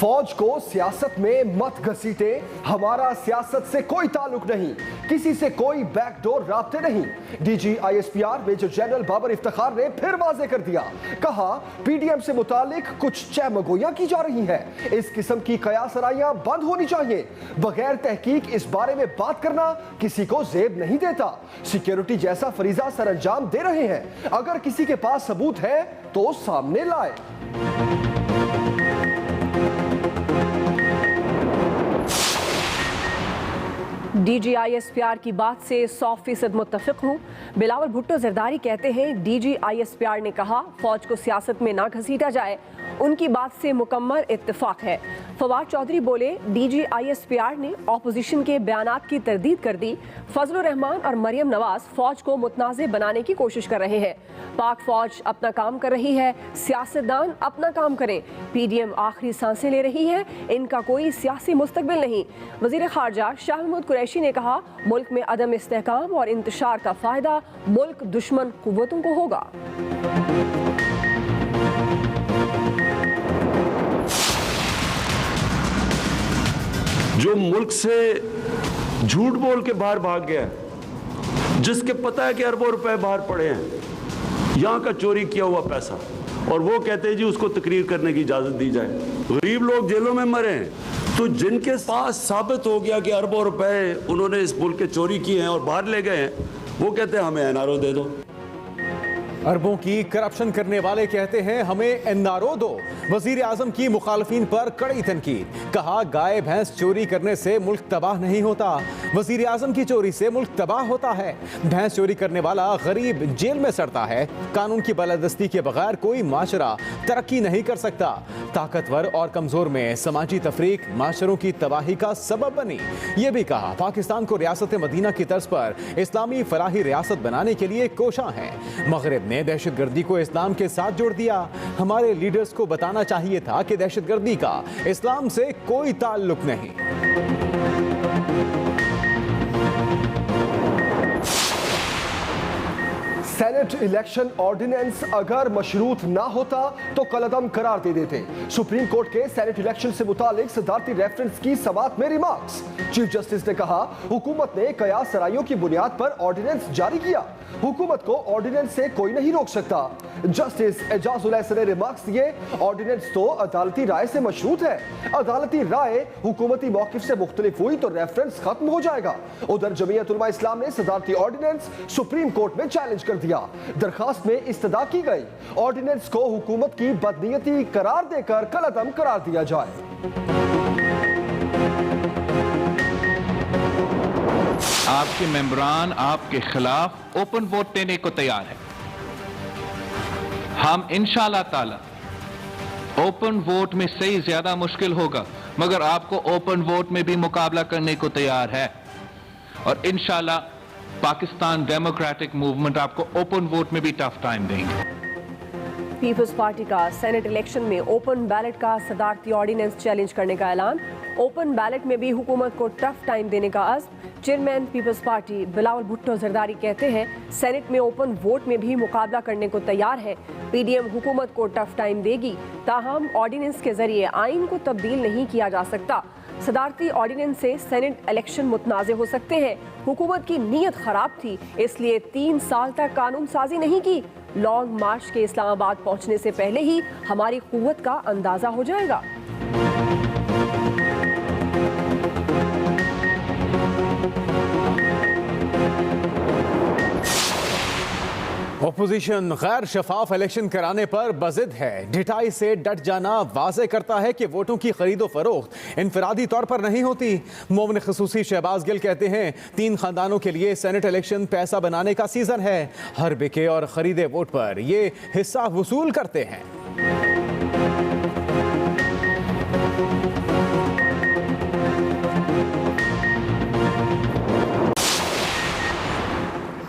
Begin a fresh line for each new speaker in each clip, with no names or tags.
फौज को सियासत में मत घसीटे, हमारा सियासत से कोई ताल्लुक नहीं, किसी से कोई बैकडोर राब्ते नहीं। DG ISPR major general Babar Iftikhar ने फिर वाजे कर दिया, कहा पीडीएम से मुतालिक कुछ चहमगोइयां की जा रही हैं। इस किस्म की कयासराइयां बंद होनी चाहिए। बगैर तहकीक इस बारे में बात करना किसी को जेब नहीं देता। सिक्योरिटी जैसा फरीजा सर अंजाम दे रहे हैं, अगर किसी के पास सबूत है तो सामने लाए।
DGISPR की बात से 100% मुत्तफिक हूँ। बिलावल भुट्टो जरदारी कहते हैं DGISPR ने कहा फौज को सियासत में ना घसीटा जाए, उनकी बात से मुकम्मल इत्तेफाक है। फवाद चौधरी बोले DGISPR ने ऑपोजिशन के बयानात की तरदीद कर दी। फजलुर रहमान और मरियम नवाज फौज को मुतनाज़े बनाने की कोशिश कर रहे हैं। पाक फौज अपना काम कर रही है, सियासतदान अपना काम करें। PDM आखिरी सांसें ले रही है, इनका कोई सियासी मुस्तकबिल नहीं। वज़ीर ख़ारजा शाह महमूद कुरैशी ने कहा मुल्क में अदम इस्तेहकाम और इंतशार का फ़ायदा मुल्क दुश्मन कुव्वतों को होगा।
जो मुल्क से झूठ बोल के बाहर भाग गया, जिसके पता है कि अरबों रुपए बाहर पड़े हैं, यहाँ का चोरी किया हुआ पैसा, और वो कहते हैं जी उसको तकरीर करने की इजाजत दी जाए। गरीब लोग जेलों में मरे हैं, तो जिनके पास साबित हो गया कि अरबों रुपए उन्होंने इस मुल्क के चोरी किए हैं और बाहर ले गए हैं, वो कहते हैं हमें एनआरओ दे दो।
अरबों की करप्शन करने वाले कहते हैं हमें एनआरओ दो। वजीर आजम की मुखालफिन पर कड़ी तनकीद, कहा गाय भैंस चोरी करने से मुल्क तबाह नहीं होता, वजीर आजम की चोरी से मुल्क तबाह होता है। भैंस चोरी करने वाला गरीब जेल में सड़ता है। कानून की बालादस्ती के बगैर कोई माशरा तरक्की नहीं कर सकता। ताकतवर और कमजोर में समाजी तफरीक माशरों की तबाही का सबब बनी। ये भी कहा पाकिस्तान को रियासत मदीना की तर्ज पर इस्लामी फलाही रियासत बनाने के लिए कोशां है। मगरिब ने दहशतगर्दी को इस्लाम के साथ जोड़ दिया। हमारे लीडर्स को बताना चाहिए था कि दहशतगर्दी का इस्लाम से कोई ताल्लुक नहीं।
सेनेट इलेक्शन ऑर्डिनेंस अगर मशरूत ना होता तो कलअदम करार दे देते। सुप्रीम कोर्ट के सेनेट इलेक्शन से मुतालिक सदारती रेफरेंस की समाअत में रिमार्क्स। चीफ जस्टिस ने कहा हुकूमत ने कयास सराइयों की बुनियाद पर ऑर्डिनेंस जारी किया, हुकूमत को ऑर्डिनेंस से कोई नहीं रोक सकता। जस्टिस एजाजुल हसन ने रिमार्क्स दिए, ऑर्डिनेंस तो अदालती राय से मशरूत है, अदालती राय हुकूमती मौकिफ से मुख्तलिफ हुई तो रेफरेंस खत्म हो जाएगा। उधर जमीयत उलमा इस्लाम ने सदारती ऑर्डिनेंस सुप्रीम कोर्ट में चैलेंज कर दिया। दरखास्त में इस्तदा की गई ऑर्डिनेंस को हुकूमत की बदनीयती करार देकर कलअदम करार दिया जाए।
आपके मेंबरान आपके खिलाफ ओपन वोट देने को तैयार है। हम इंशाअल्लाह ताला ओपन वोट में सही ज्यादा मुश्किल होगा, मगर आपको ओपन वोट में भी मुकाबला करने को तैयार है। और इंशाअल्लाह पाकिस्तान डेमोक्रेटिक मूवमेंट आपको ओपन वोट में भी टफ टाइम देंगे।
पीपल्स पार्टी का सेनेट इलेक्शन में ओपन बैलेट का सदारती ऑर्डिनेंस चैलेंज करने का ऐलान। ओपन बैलेट में भी हुकूमत को टफ टाइम देने का अज़्म। Chairman peoples party Bilawal Bhutto Zardari कहते हैं सेनेट में ओपन वोट में भी मुकाबला करने को तैयार है। पीडीएम हुकूमत को टफ टाइम देगी, ताहम ऑर्डिनेंस के जरिए आइन को तब्दील नहीं किया जा सकता। सदारती ऑर्डिनेंस से सेनेट इलेक्शन मुतनाज़े हो सकते हैं। हुकूमत की नीयत खराब थी, इसलिए 3 साल तक कानून साजी नहीं की। लॉन्ग मार्च के इस्लामाबाद पहुंचने से पहले ही हमारी कुव्वत का अंदाजा हो जाएगा।
ऑपोजिशन गैर शफाफ इलेक्शन कराने पर बजिद है। ढिठाई से डट जाना वाज़े करता है कि वोटों की खरीदो फरोख्त इनफरादी तौर पर नहीं होती। मोमिन खसूसी शहबाज गिल कहते हैं 3 खानदानों के लिए सेनेट इलेक्शन पैसा बनाने का सीजन है। हर बिके और खरीदे वोट पर ये हिस्सा वसूल करते हैं।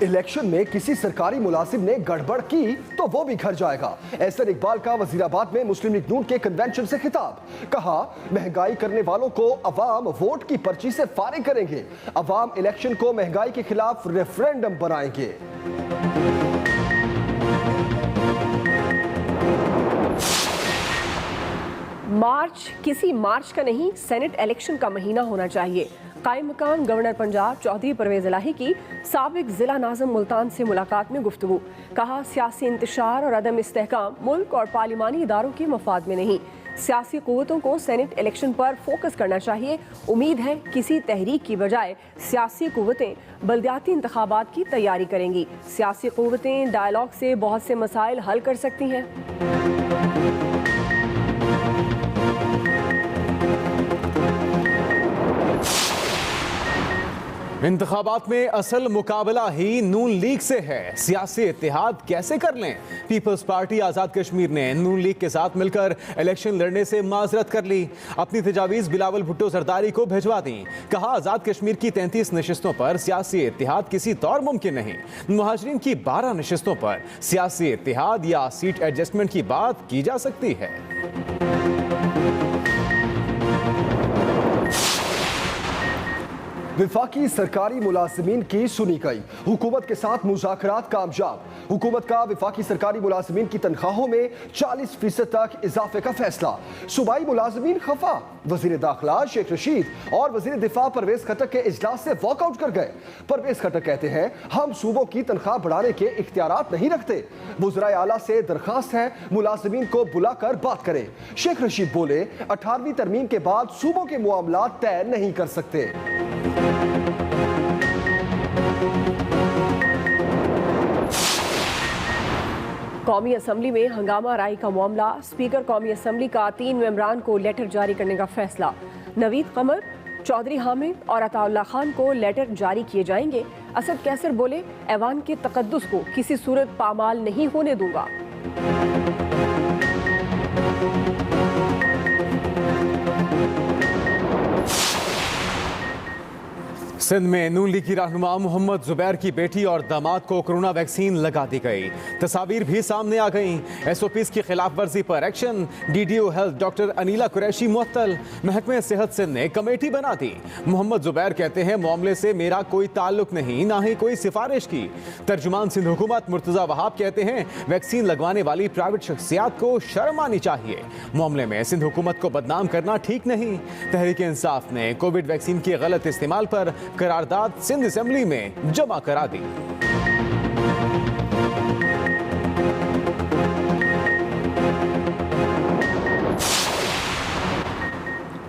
इलेक्शन में किसी सरकारी मुलाजिम ने गड़बड़ की तो वो भी घर जाएगा। एहसन इकबाल का वजीराबाद में मुस्लिम लीग नून के कन्वेंशन से खिताब, कहा महंगाई करने वालों को अवाम वोट की पर्ची से फारिग करेंगे, अवाम इलेक्शन को महंगाई के खिलाफ रेफरेंडम बनाएंगे।
मार्च किसी मार्च का नहीं, सेनेट इलेक्शन का महीना होना चाहिए। कायम मकाम गवर्नर पंजाब चौधरी परवेज इलाही की साबिक जिला नाज़िम मुल्तान से मुलाकात में गुफ्तगू। कहा, सियासी इंतशार और अदम इस्तेहकाम मुल्क और पार्लिमानी इदारों के मफाद में नहीं। सियासी क़ुव्वतों को सेनेट इलेक्शन पर फोकस करना चाहिए। उम्मीद है किसी तहरीक की बजाय सियासी क़ुव्वतें बल्दियाती इंतखाबात की तैयारी करेंगी। सियासी क़ुव्वतें डायलॉग से बहुत से मसाइल हल कर सकती हैं।
इंतखाबात में असल मुकाबला ही नून लीग से है। सियासी इत्तेहाद कैसे कर लें? पीपल्स पार्टी आज़ाद कश्मीर ने नून लीग के साथ मिलकर इलेक्शन लड़ने से माजरत कर ली। अपनी तजावीज़ बिलावल भुट्टो जरदारी को भिजवा दी। कहा, आज़ाद कश्मीर की 33 नशिस्तों पर सियासी इत्तेहाद किसी तौर मुमकिन नहीं। मुहाजिरीन की 12 नशिस्तों पर सियासी इत्तेहाद या सीट एडजस्टमेंट की बात की जा सकती है।
विफाकी सरकारी मुलाजिमीन की सुनी गई, हुकूमत के साथ मुज़ाकरात कामयाब। हुकूमत का विफाकी सरकारी मुलाजिमीन की तनख्वाहों में 40% तक इजाफे का फैसला। सूबाई मुलाजिमीन खफा, वजीर दाखिला शेख रशीद और वजीर दिफा परवेज खटक के इजलास से वॉकआउट कर गए। परवेज खटक कहते हैं, हम सूबों की तनख्वाह बढ़ाने के इख्तियारात नहीं रखते। वज़राए आला से दरखास्त है मुलाजिमीन को बुलाकर बात करें। शेख रशीद बोले, 18वीं तरमीम के बाद सूबों के मामला तय नहीं कर सकते।
कौमी असम्बली में हंगामा राई का मामला। स्पीकर कौमी असम्बली का 3 मेंबरान को लेटर जारी करने का फैसला। नवीद कमर, चौधरी हामिद और अताउल्ला खान को लेटर जारी किए जाएंगे। असद कैसर बोले, ऐवान के तकद्दुस को किसी सूरत पामाल नहीं होने दूंगा।
सिंध में नून लीग की रहनुमा मोहम्मद जुबैर की बेटी और दामाद को कोरोना वैक्सीन लगा दी गई। तस्वीर भी सामने आ गई। SOPs की खिलाफ वर्जी पर action. DDO health doctor Anila Qureshi मुअत्तल। महकमे सेहत सिंध ने कमेटी बना दी। मोहम्मद जुबैर कहते हैं, मामले से मेरा कोई ताल्लुक नहीं, ना ही कोई सिफारिश की। तर्जुमान सिंध हुकूमत मुर्तजा वहाब कहते हैं, वैक्सीन लगवाने वाली प्राइवेट शख्सियात को शर्म आनी चाहिए। मामले में सिंध हुकूमत को बदनाम करना ठीक नहीं। तहरीक इंसाफ ने कोविड वैक्सीन के गलत इस्तेमाल पर करारदाद सिंध असेंबली में जमा करा दी।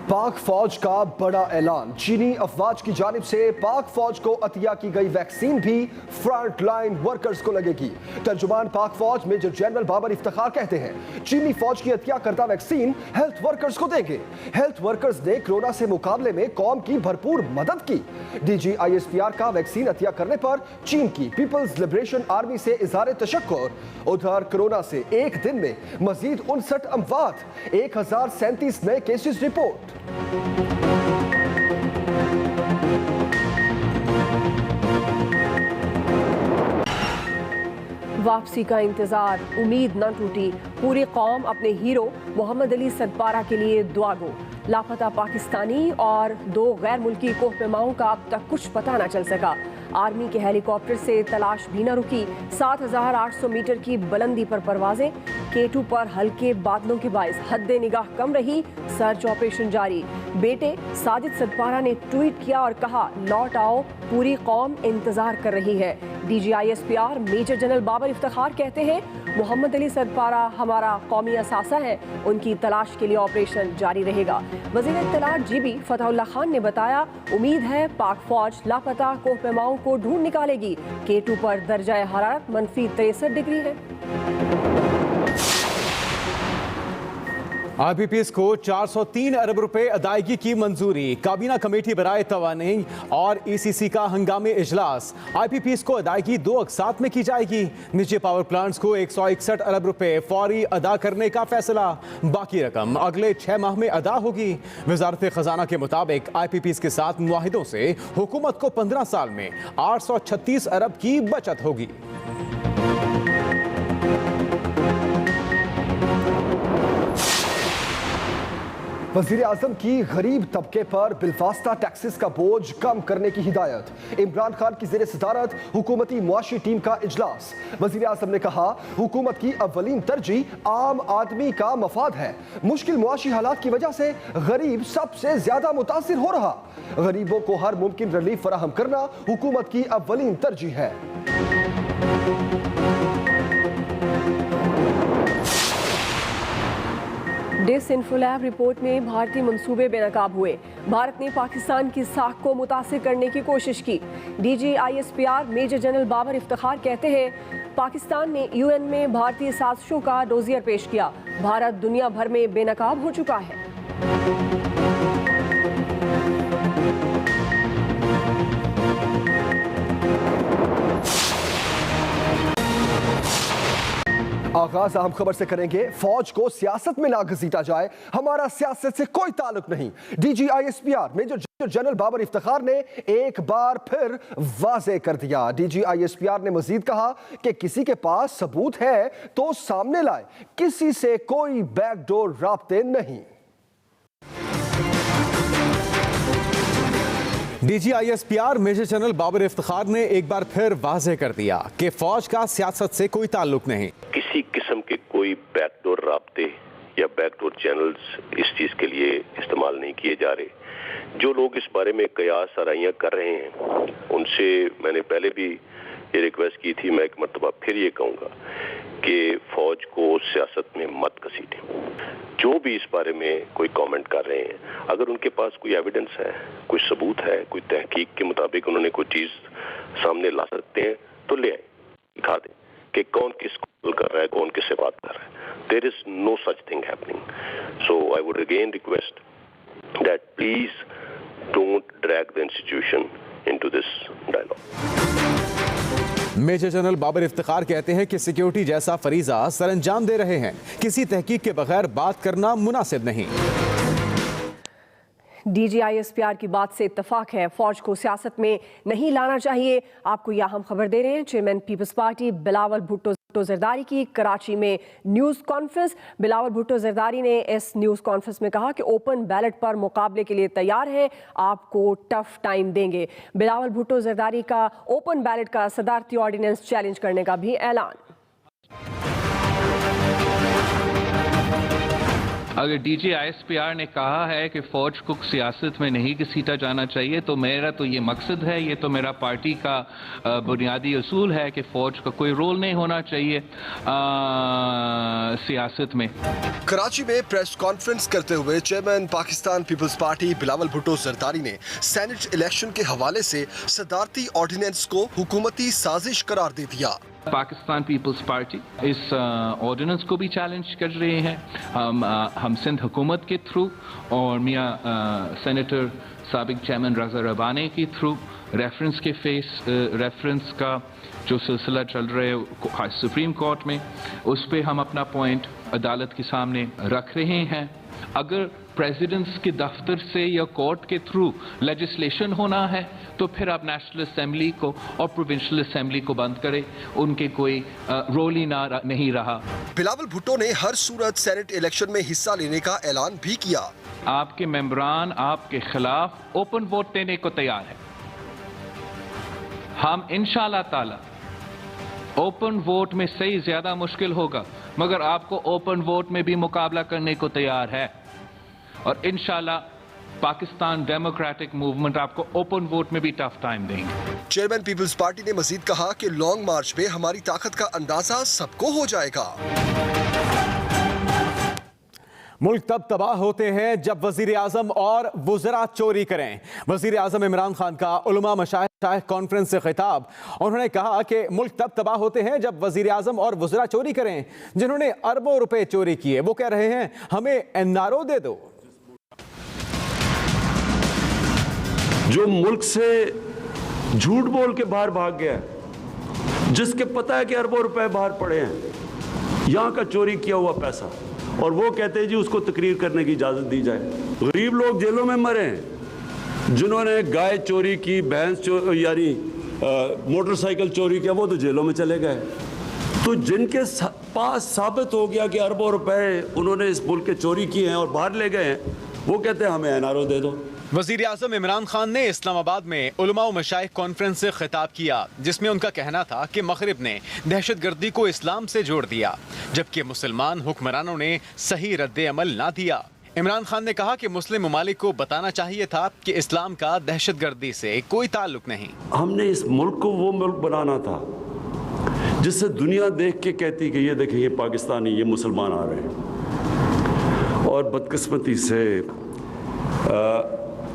पाक फौज का बड़ा ऐलान। चीनी अफवाज की जानिब से पाक फौज को अतिया की गई वैक्सीन भी फ्रंट लाइन वर्कर्स को लगेगी। तर्जुमान पाक फौज मेजर जनरल बाबर इफ्तिखार कहते हैं, चीनी फौज की अतिया करदा वैक्सीन हेल्थ वर्कर्स को देंगे। हेल्थ वर्कर्स ने कोरोना से मुकाबले में कौम की भरपूर मदद की। DG ISPR का वैक्सीन अतिया करने पर चीन की पीपल्स लिबरेशन आर्मी से इज़हार तशक्कुर। उधर कोरोना से एक दिन में मजीद 59 अमवात, 1037 नए केसेस रिपोर्ट।
वापसी का इंतजार, उम्मीद न टूटी। पूरी कौम अपने हीरो मोहम्मद अली सदपारा के लिए दुआ गो। लापता पाकिस्तानी और 2 गैर मुल्की कोहपेमाओं का अब तक कुछ पता न चल सका। आर्मी के हेलीकॉप्टर से तलाश भी न रुकी। 7800 मीटर की बुलंदी पर परवाजें। K2 पर हल्के बादलों के बायस हद्दे निगाह कम रही। सर्च ऑपरेशन जारी। बेटे साजिद सदपारा ने ट्वीट किया और कहा, लौट आओ, पूरी कौम इंतजार कर रही है। DG ISPR major general Babar Iftikhar कहते हैं, मोहम्मद अली सदपारा हमारा कौमी असासा है। उनकी तलाश के लिए ऑपरेशन जारी रहेगा। वज़ीर इत्तलात GB फतहुल्ला खान ने बताया, उम्मीद है पाक फौज लापता कोहपेमाओं को ढूंढ निकालेगी। K2 पर दर्जा हरारत -63 डिग्री है।
IPPs को 403 अरब रुपए अदायगी की मंजूरी। काबीना कमेटी बराए तवानी और ECC का हंगामी इजलास। IPPs को अदायगी 2 अक़सात में की जाएगी। निजी पावर प्लांट्स को 161 अरब रुपए फौरी अदा करने का फैसला। बाकी रकम अगले 6 माह में अदा होगी। वजारत खजाना के मुताबिक IPPs के साथ मुआहिदों से हुकूमत को 15 साल में 836 अरब की बचत होगी।
वज़ीर आज़म की गरीब तबके पर बिलवास्ता टैक्सेस का बोझ कम करने की हिदायत। इमरान खान की ज़ेर सदारत हुकूमती मुआशी टीम का इजलास। वज़ीर आज़म ने कहा हुकूमत की अव्वलीन तरजीह आम आदमी का मफाद है। मुश्किल मुआशी हालात की वजह से गरीब सबसे ज्यादा मुतासिर हो रहा। गरीबों को हर मुमकिन रिलीफ फराहम करना हुकूमत की अव्वलीन तरजीह है।
डिसइन्फोलैब रिपोर्ट में भारतीय मंसूबे बेनकाब हुए। भारत ने पाकिस्तान की साख को मुतासिर करने की कोशिश की। DG ISPR major general Babar Iftikhar कहते हैं पाकिस्तान ने UN में भारतीय साजिशों का डोजियर पेश किया। भारत दुनिया भर में बेनकाब हो चुका है।
आगाज अहम खबर से करेंगे। फौज को सियासत में ना घसीटा जाए, हमारा सियासत से कोई ताल्लुक नहीं। DG ISPR major general Babar Iftikhar ने एक बार फिर वाजे कर दिया। DG ISPR ने मजीद कहा कि किसी के पास सबूत है तो सामने लाए, किसी से कोई बैकडोर राब्ते नहीं।
DG ISPR major general Babar Iftikhar ने एक बार फिर वाजे कर दिया कि फौज का सियासत से कोई ताल्लुक नहीं।
किसी किस्म के कोई बैकडोर राब्ते या बैकडोर चैनल्स इस चीज के लिए इस्तेमाल नहीं किए जा रहे। जो लोग इस बारे में कयास आराइयां कर रहे हैं उनसे मैंने पहले भी ये रिक्वेस्ट की थी, मैं एक मरतबा फिर ये कहूँगा कि फौज को सियासत में मत घसीटें। जो भी इस बारे में कोई कमेंट कर रहे हैं, अगर उनके पास कोई एविडेंस है, कोई सबूत है, कोई तहकीक के मुताबिक उन्होंने कोई चीज सामने ला सकते हैं तो ले आए, दिखा दें कि कौन किसको कर रहा है, कौन किससे बात कर रहा है। There is no such thing happening. So I would again request that please don't drag the institution into this dialogue.
Major general Babar Iftikhar कहते हैं कि सिक्योरिटी जैसा फरीजा सरअंजाम दे रहे हैं, किसी तहकीक के बगैर बात करना मुनासिब नहीं।
DG ISPR की बात से इत्तफाक है, फौज को सियासत में नहीं लाना चाहिए। आपको यह हम खबर दे रहे हैं। Chairman peoples party Bilawal Bhutto Zardari की कराची में न्यूज़ कॉन्फ्रेंस। बिलावल भुट्टो जरदारी ने इस न्यूज़ कॉन्फ्रेंस में कहा कि ओपन बैलेट पर मुकाबले के लिए तैयार हैं, आपको टफ टाइम देंगे। बिलावल भुट्टो जरदारी का ओपन बैलेट का सदारती ऑर्डिनेंस चैलेंज करने का भी ऐलान।
अगर DG ISPR ने कहा है कि फौज को सियासत में नहीं घसीटा जाना चाहिए तो मेरा तो ये मकसद है, ये तो मेरा पार्टी का बुनियादी असूल है कि फौज का कोई रोल नहीं होना चाहिए सियासत में।
कराची में प्रेस कॉन्फ्रेंस करते हुए चेयरमैन पाकिस्तान पीपल्स पार्टी बिलावल भुट्टो जरदारी ने सेनेट इलेक्शन के हवाले से सदारती ऑर्डिनेंस को हुकूमती साजिश करार दे दिया।
पाकिस्तान पीपल्स पार्टी इस ऑर्डिनेंस को भी चैलेंज कर रहे हैं। हम सिंध हुकूमत के थ्रू और मियाँ सेनेटर साबिक चेयरमैन रज़ा रबानी के थ्रू रेफरेंस का जो सिलसिला चल रहा है सुप्रीम कोर्ट में, उस पे हम अपना पॉइंट अदालत के सामने रख रहे हैं। अगर प्रेसिडेंट्स के दफ्तर से या कोर्ट के थ्रू लेजिस्लेशन होना है तो फिर आप नेशनल असेंबली को और प्रोविंशियल असेंबली को बंद करें, उनके कोई रोल ही नहीं रहा।
बिलावल भुट्टो ने हर सूरत सेनेट इलेक्शन में हिस्सा लेने का ऐलान भी किया।
आपके मेंबरान आपके खिलाफ ओपन वोट देने को तैयार है। हम इंशाअल्लाह ताला ओपन वोट में सही ज्यादा मुश्किल होगा, मगर आपको ओपन वोट में भी मुकाबला करने को तैयार है और इंशाअल्लाह पाकिस्तान डेमोक्रेटिक मूवमेंट आपको ओपन वोट में भी टफ टाइम देंगे।
चेयरमैन पीपल्स पार्टी ने मजीद कहा कि लॉन्ग मार्च में हमारी ताकत का अंदाजा सबको हो जाएगा।
मुल्क तब तबाह होते हैं जब वजीर आजम और वुज़रा चोरी करें। वजीर आजम इमरान खान का उलमा मशाइख कॉन्फ्रेंस से खिताब। उन्होंने कहा कि मुल्क तब तबाह होते हैं जब वजीर आजम और वुज़रा चोरी करें, जिन्होंने अरबों रुपए चोरी किए। वो कह रहे हैं हमें NRO दे दो।
जो मुल्क से झूठ बोल के बाहर भाग गया, जिसके पता है कि अरबों रुपए बाहर पड़े हैं, यहां का चोरी किया हुआ पैसा, और वो कहते हैं जी उसको तकरीर करने की इजाजत दी जाए। गरीब लोग जेलों में मरे हैं, जिन्होंने गाय चोरी की, भैंस यानी मोटरसाइकिल चोरी किया, वो तो जेलों में चले गए। तो जिनके पास साबित हो गया कि अरबों रुपए उन्होंने इस मुल्क के चोरी किए हैं और बाहर ले गए हैं, वो कहते हैं हमें एनआरओ दे दो।
वजीर आजम इमरान खान ने इस्लामाबाद में उलमा व मशाइख कॉन्फ्रेंस से खिताब किया, जिसमें उनका कहना था कि मगरिब ने दहशतगर्दी को इस्लाम से जोड़ दिया, जबकि मुसलमान हुक्मरानों ने सही रद्द अमल ना दिया। इमरान खान ने कहा कि मुस्लिम ममालिक को बताना चाहिए था कि इस्लाम का दहशतगर्दी से कोई ताल्लुक नहीं।
हमने इस मुल्क को वो मुल्क बनाना था जिससे दुनिया देख के कहती कि ये देखें ये पाकिस्तानी, ये मुसलमान आ रहे हैं। और बदकिस्मती से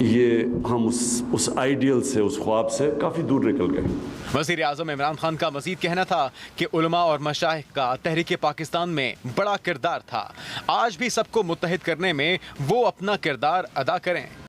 ये हम उस आइडियल से, उस ख्वाब से काफ़ी दूर निकल गए।
वज़ीर आज़म इमरान खान का मज़ीद कहना था कि उलमा और मशाइख का तहरीक पाकिस्तान में बड़ा किरदार था। आज भी सबको मुत्तहिद करने में वो अपना किरदार अदा करें।